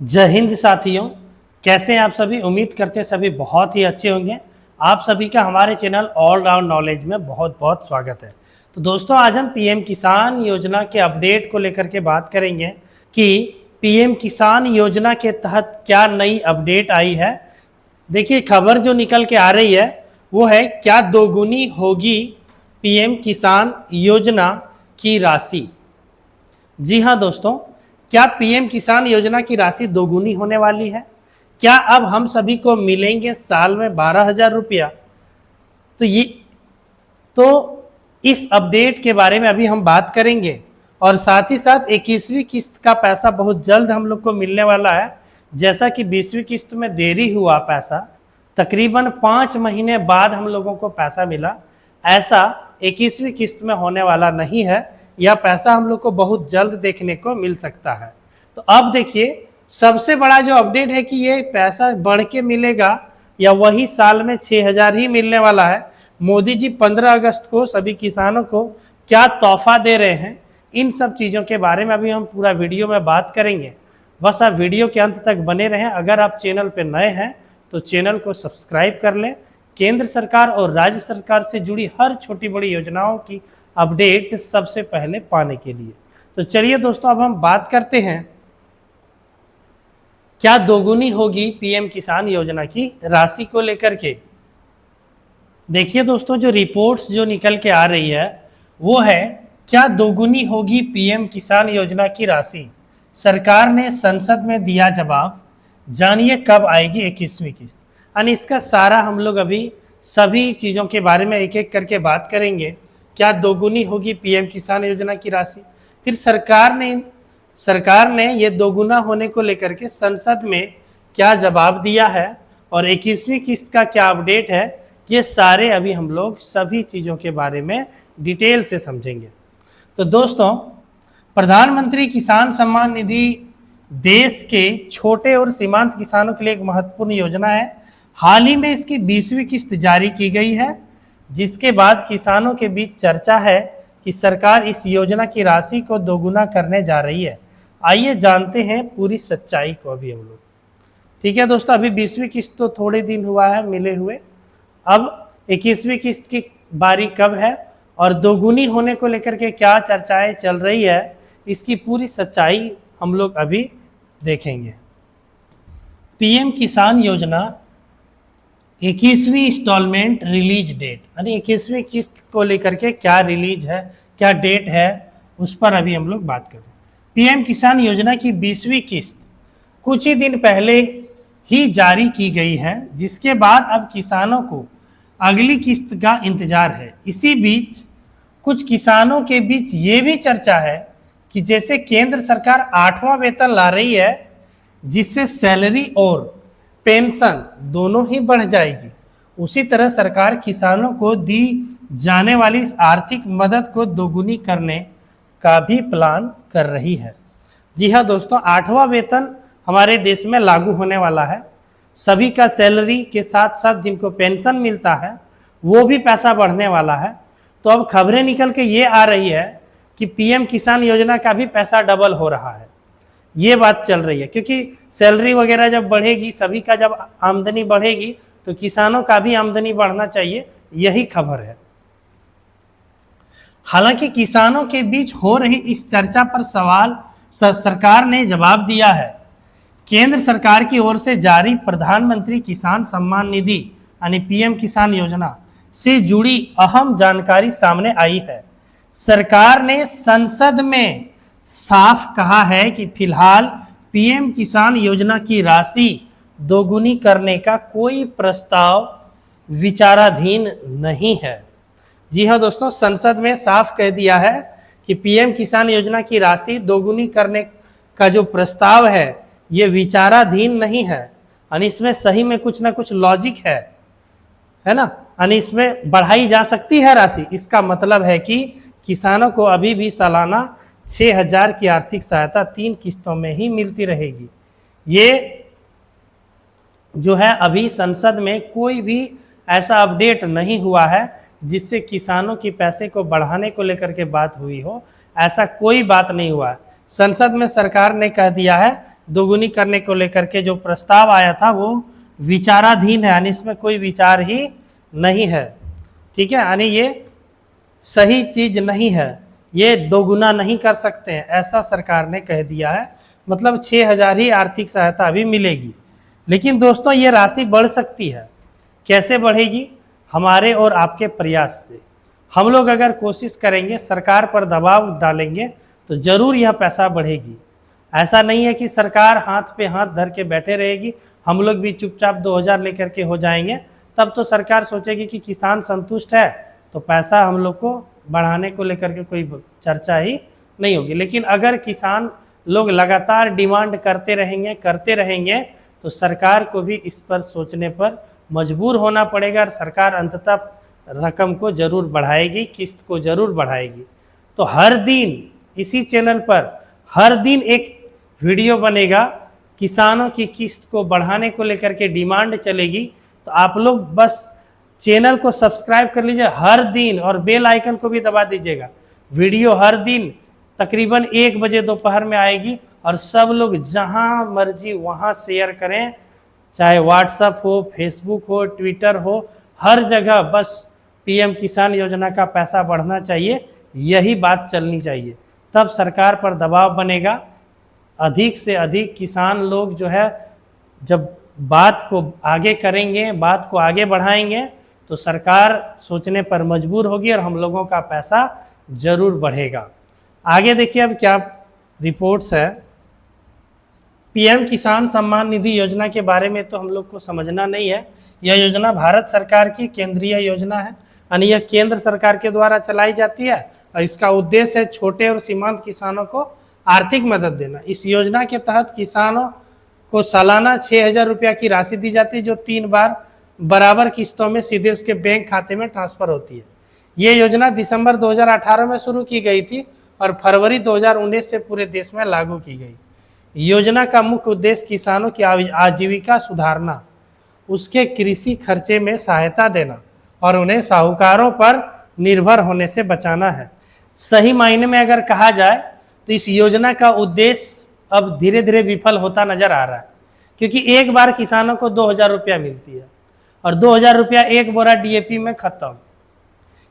जय हिंद साथियों, कैसे हैं आप सभी। उम्मीद करते हैं सभी बहुत ही अच्छे होंगे। आप सभी का हमारे चैनल ऑल राउंड नॉलेज में बहुत बहुत स्वागत है। तो दोस्तों, आज हम पीएम किसान योजना के अपडेट को लेकर के बात करेंगे कि पीएम किसान योजना के तहत क्या नई अपडेट आई है। देखिए, खबर जो निकल के आ रही है वो है, क्या दोगुनी होगी पीएम किसान योजना की राशि। जी हाँ दोस्तों, क्या पीएम किसान योजना की राशि दोगुनी होने वाली है? क्या अब हम सभी को मिलेंगे साल में 12,000 रुपया? तो इस अपडेट के बारे में अभी हम बात करेंगे, और साथ ही साथ 21वीं किस्त का पैसा बहुत जल्द हम लोग को मिलने वाला है। जैसा कि 20वीं किस्त में देरी हुआ, पैसा तकरीबन 5 महीने बाद हम लोगों को पैसा मिला, ऐसा 21वीं किस्त में होने वाला नहीं है। यह पैसा हम लोग को बहुत जल्द देखने को मिल सकता है। तो अब देखिए, सबसे बड़ा जो अपडेट है कि ये पैसा बढ़ के मिलेगा या वही साल में 6,000 ही मिलने वाला है। मोदी जी 15 अगस्त को सभी किसानों को क्या तोहफा दे रहे हैं, इन सब चीज़ों के बारे में अभी हम पूरा वीडियो में बात करेंगे। बस आप वीडियो के अंत तक बने रहें। अगर आप चैनल पर नए हैं तो चैनल को सब्सक्राइब कर लें। केंद्र सरकार और राज्य सरकार से जुड़ी हर छोटी बड़ी योजनाओं की अपडेट सबसे पहले पाने के लिए। तो चलिए दोस्तों, अब हम बात करते हैं क्या दोगुनी होगी पीएम किसान योजना की राशि को लेकर के। देखिए दोस्तों, जो रिपोर्ट्स जो निकल के आ रही है वो है, क्या दोगुनी होगी पीएम किसान योजना की राशि। सरकार ने संसद में दिया जवाब, जानिए कब आएगी 21वीं किस्त। यानी इसका सारा हम लोग अभी सभी चीज़ों के बारे में एक एक करके बात करेंगे। क्या दोगुनी होगी पीएम किसान योजना की राशि। फिर सरकार ने ये दोगुना होने को लेकर के संसद में क्या जवाब दिया है, और 21वीं किस्त का क्या अपडेट है, ये सारे अभी हम लोग सभी चीज़ों के बारे में डिटेल से समझेंगे। तो दोस्तों, प्रधानमंत्री किसान सम्मान निधि देश के छोटे और सीमांत किसानों के लिए एक महत्वपूर्ण योजना है। हाल ही में इसकी 20वीं किस्त जारी की गई है, जिसके बाद किसानों के बीच चर्चा है कि सरकार इस योजना की राशि को दोगुना करने जा रही है। आइए जानते हैं पूरी सच्चाई को अभी हम लोग। ठीक है दोस्तों, अभी 20वीं किस्त तो थोड़े दिन हुआ है मिले हुए, अब 21वीं किस्त की बारी कब है और दोगुनी होने को लेकर के क्या चर्चाएं चल रही है, इसकी पूरी सच्चाई हम लोग अभी देखेंगे। पीएम किसान योजना 21वीं इंस्टॉलमेंट रिलीज डेट, यानी 21वीं किस्त को लेकर के क्या रिलीज है, क्या डेट है, उस पर अभी हम लोग बात करें। पीएम किसान योजना की 20वीं किस्त कुछ ही दिन पहले ही जारी की गई है, जिसके बाद अब किसानों को अगली किस्त का इंतजार है। इसी बीच कुछ किसानों के बीच ये भी चर्चा है कि जैसे केंद्र सरकार 8वां वेतन ला रही है, जिससे सैलरी और पेंशन दोनों ही बढ़ जाएगी, उसी तरह सरकार किसानों को दी जाने वाली इस आर्थिक मदद को दोगुनी करने का भी प्लान कर रही है। जी हाँ दोस्तों, 8वां वेतन हमारे देश में लागू होने वाला है। सभी का सैलरी के साथ साथ जिनको पेंशन मिलता है वो भी पैसा बढ़ने वाला है। तो अब खबरें निकल के ये आ रही है कि पीएम किसान योजना का भी पैसा डबल हो रहा है। ये बात चल रही है, क्योंकि सैलरी वगैरह जब बढ़ेगी, सभी का जब आमदनी बढ़ेगी, तो किसानों का भी आमदनी बढ़ना चाहिए, यही खबर है। हालांकि किसानों के बीच हो रही इस चर्चा पर सरकार ने जवाब दिया है। केंद्र सरकार की ओर से जारी प्रधानमंत्री किसान सम्मान निधि यानी पीएम किसान योजना से जुड़ी अहम जानकारी सामने आई है। सरकार ने संसद में साफ कहा है कि फिलहाल पीएम किसान योजना की राशि दोगुनी करने का कोई प्रस्ताव विचाराधीन नहीं है। जी हाँ दोस्तों, संसद में साफ कह दिया है कि पीएम किसान योजना की राशि दोगुनी करने का जो प्रस्ताव है ये विचाराधीन नहीं है। यानी इसमें सही में कुछ ना कुछ लॉजिक है ना। यानी इसमें बढ़ाई जा सकती है राशि। इसका मतलब है कि किसानों को अभी भी सालाना 6,000 की आर्थिक सहायता 3 किस्तों में ही मिलती रहेगी। ये जो है, अभी संसद में कोई भी ऐसा अपडेट नहीं हुआ है जिससे किसानों की पैसे को बढ़ाने को लेकर के बात हुई हो। ऐसा कोई बात नहीं हुआ है। संसद में सरकार ने कह दिया है दोगुनी करने को लेकर के जो प्रस्ताव आया था वो विचाराधीन है, यानी इसमें कोई विचार ही नहीं है। ठीक है, यानी ये सही चीज नहीं है, ये दोगुना नहीं कर सकते हैं, ऐसा सरकार ने कह दिया है। मतलब 6,000 ही आर्थिक सहायता अभी मिलेगी। लेकिन दोस्तों ये राशि बढ़ सकती है। कैसे बढ़ेगी? हमारे और आपके प्रयास से। हम लोग अगर कोशिश करेंगे, सरकार पर दबाव डालेंगे, तो जरूर यह पैसा बढ़ेगी। ऐसा नहीं है कि सरकार हाथ पे हाथ धर के बैठे रहेगी, हम लोग भी चुपचाप 2,000 लेकर के हो जाएंगे। तब तो सरकार सोचेगी कि किसान संतुष्ट है, तो पैसा हम लोग को बढ़ाने को लेकर के कोई चर्चा ही नहीं होगी। लेकिन अगर किसान लोग लगातार डिमांड करते रहेंगे तो सरकार को भी इस पर सोचने पर मजबूर होना पड़ेगा, और सरकार अंततः रकम को जरूर बढ़ाएगी, किस्त को जरूर बढ़ाएगी। तो हर दिन इसी चैनल पर हर दिन एक वीडियो बनेगा, किसानों की किस्त को बढ़ाने को लेकर के डिमांड चलेगी। तो आप लोग बस चैनल को सब्सक्राइब कर लीजिए हर दिन, और बेल आइकन को भी दबा दीजिएगा। वीडियो हर दिन तकरीबन 1 बजे दोपहर में आएगी, और सब लोग जहां मर्जी वहां शेयर करें, चाहे व्हाट्सएप हो, फेसबुक हो, ट्विटर हो, हर जगह बस पीएम किसान योजना का पैसा बढ़ना चाहिए, यही बात चलनी चाहिए। तब सरकार पर दबाव बनेगा, अधिक से अधिक किसान लोग जो है जब बात को आगे करेंगे, बात को आगे बढ़ाएंगे, तो सरकार सोचने पर मजबूर होगी और हम लोगों का पैसा जरूर बढ़ेगा। आगे देखिए अब क्या रिपोर्ट्स है। पीएम किसान सम्मान निधि योजना के बारे में तो हम लोग को समझना नहीं है। यह योजना भारत सरकार की केंद्रीय योजना है, यानी यह केंद्र सरकार के द्वारा चलाई जाती है, और इसका उद्देश्य है छोटे और सीमांत किसानों को आर्थिक मदद देना। इस योजना के तहत किसानों को सालाना 6,000 रुपया की राशि दी जाती है, जो 3 बार बराबर किस्तों में सीधे उसके बैंक खाते में ट्रांसफर होती है। ये योजना दिसंबर 2018 में शुरू की गई थी और फरवरी 2019 से पूरे देश में लागू की गई। योजना का मुख्य उद्देश्य किसानों की आजीविका सुधारना, उसके कृषि खर्चे में सहायता देना और उन्हें साहूकारों पर निर्भर होने से बचाना है। सही मायने में अगर कहा जाए तो इस योजना का उद्देश्य अब धीरे धीरे विफल होता नजर आ रहा है, क्योंकि एक बार किसानों को 2,000 रुपया मिलती है, और 2,000 रुपया एक बोरा डीएपी में खत्म।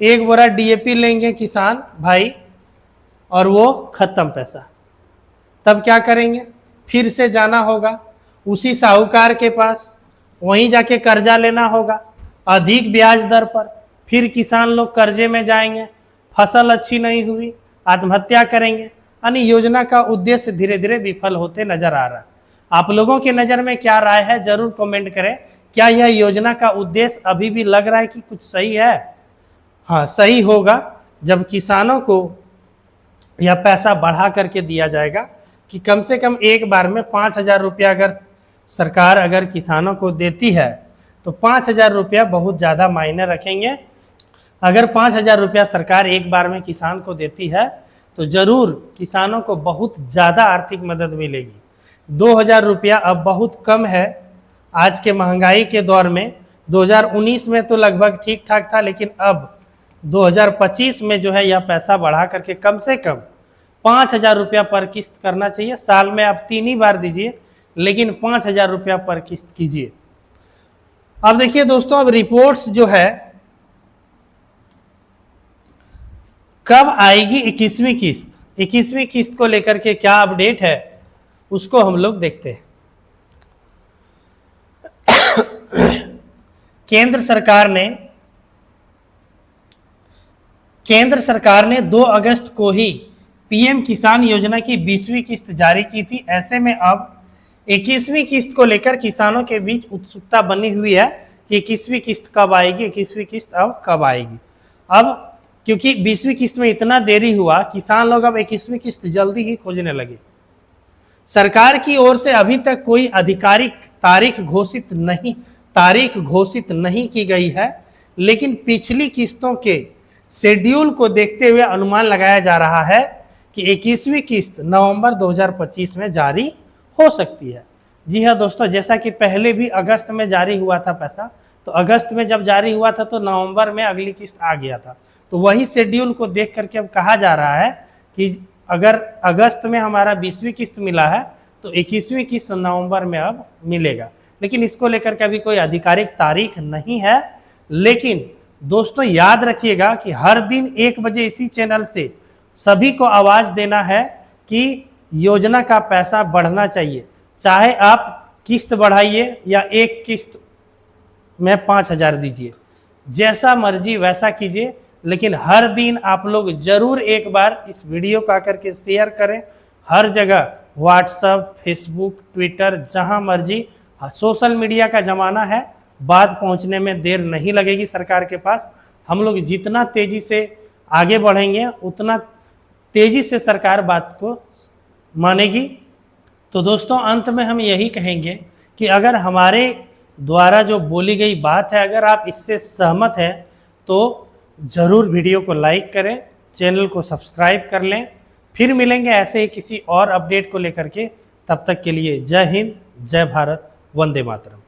एक बोरा डीएपी लेंगे किसान भाई और वो खत्म पैसा। तब क्या करेंगे? फिर से जाना होगा उसी साहूकार के पास, वहीं जाके कर्जा लेना होगा अधिक ब्याज दर पर। फिर किसान लोग कर्जे में जाएंगे, फसल अच्छी नहीं हुई, आत्महत्या करेंगे। यानी योजना का उद्देश्य धीरे धीरे विफल होते नजर आ रहा है। आप लोगों के नज़र में क्या राय है, जरूर कमेंट करें। क्या यह योजना का उद्देश्य अभी भी लग रहा है कि कुछ सही है? हाँ, सही होगा जब किसानों को यह पैसा बढ़ा करके दिया जाएगा कि कम से कम एक बार में 5,000 रुपया अगर सरकार अगर किसानों को देती है तो 5,000 रुपया बहुत ज़्यादा मायने रखेंगे। अगर 5,000 रुपया सरकार एक बार में किसान को देती है तो ज़रूर किसानों को बहुत ज़्यादा आर्थिक मदद मिलेगी। 2,000 रुपया अब बहुत कम है आज के महंगाई के दौर में। 2019 में तो लगभग ठीक ठाक था, लेकिन अब 2025 में जो है यह पैसा बढ़ा करके कम से कम 5,000 रुपया पर किस्त करना चाहिए। साल में आप 3 ही बार दीजिए, लेकिन 5,000 रुपया पर किस्त कीजिए। अब देखिए दोस्तों, अब रिपोर्ट्स जो है कब आएगी 21वीं किस्त, 21वीं किस्त को लेकर के क्या अपडेट है उसको हम लोग देखते हैं। केंद्र सरकार ने 2 अगस्त को ही पीएम किसान योजना की 20वीं किस्त जारी की थी। ऐसे में अब 21वीं किस्त को लेकर किसानों के बीच उत्सुकता बनी हुई है कि 21वीं किस्त कब आएगी, 21वीं किस्त अब कब आएगी। अब क्योंकि 20वीं किस्त में इतना देरी हुआ, किसान लोग अब 21वीं किस्त जल्दी ही खोजने लगे। सरकार की ओर से अभी तक कोई आधिकारिक तारीख घोषित नहीं की गई है, लेकिन पिछली किस्तों के शेड्यूल को देखते हुए अनुमान लगाया जा रहा है कि 21वीं किस्त नवंबर 2025 में जारी हो सकती है। जी हाँ दोस्तों, जैसा कि पहले भी अगस्त में जारी हुआ था पैसा, तो अगस्त में जब जारी हुआ था तो नवंबर में अगली किस्त आ गया था। तो वही शेड्यूल को देख करके अब कहा जा रहा है कि अगर अगस्त में हमारा 20वीं किस्त मिला है तो 21वीं किस्त नवंबर में अब मिलेगा। लेकिन इसको लेकर के अभी कोई आधिकारिक तारीख नहीं है। लेकिन दोस्तों याद रखिएगा कि हर दिन 1 बजे इसी चैनल से सभी को आवाज देना है कि योजना का पैसा बढ़ना चाहिए। चाहे आप किस्त बढ़ाइए या एक किस्त में 5,000 दीजिए, जैसा मर्जी वैसा कीजिए, लेकिन हर दिन आप लोग जरूर एक बार इस वीडियो को आकर के शेयर करें। हर जगह व्हाट्सएप, फेसबुक, ट्विटर, जहां मर्जी, सोशल मीडिया का ज़माना है, बात पहुंचने में देर नहीं लगेगी सरकार के पास। हम लोग जितना तेज़ी से आगे बढ़ेंगे उतना तेज़ी से सरकार बात को मानेगी। तो दोस्तों अंत में हम यही कहेंगे कि अगर हमारे द्वारा जो बोली गई बात है, अगर आप इससे सहमत हैं तो ज़रूर वीडियो को लाइक करें, चैनल को सब्सक्राइब कर लें। फिर मिलेंगे ऐसे ही किसी और अपडेट को लेकर के। तब तक के लिए जय हिंद, जय भारत, वंदे मातरम।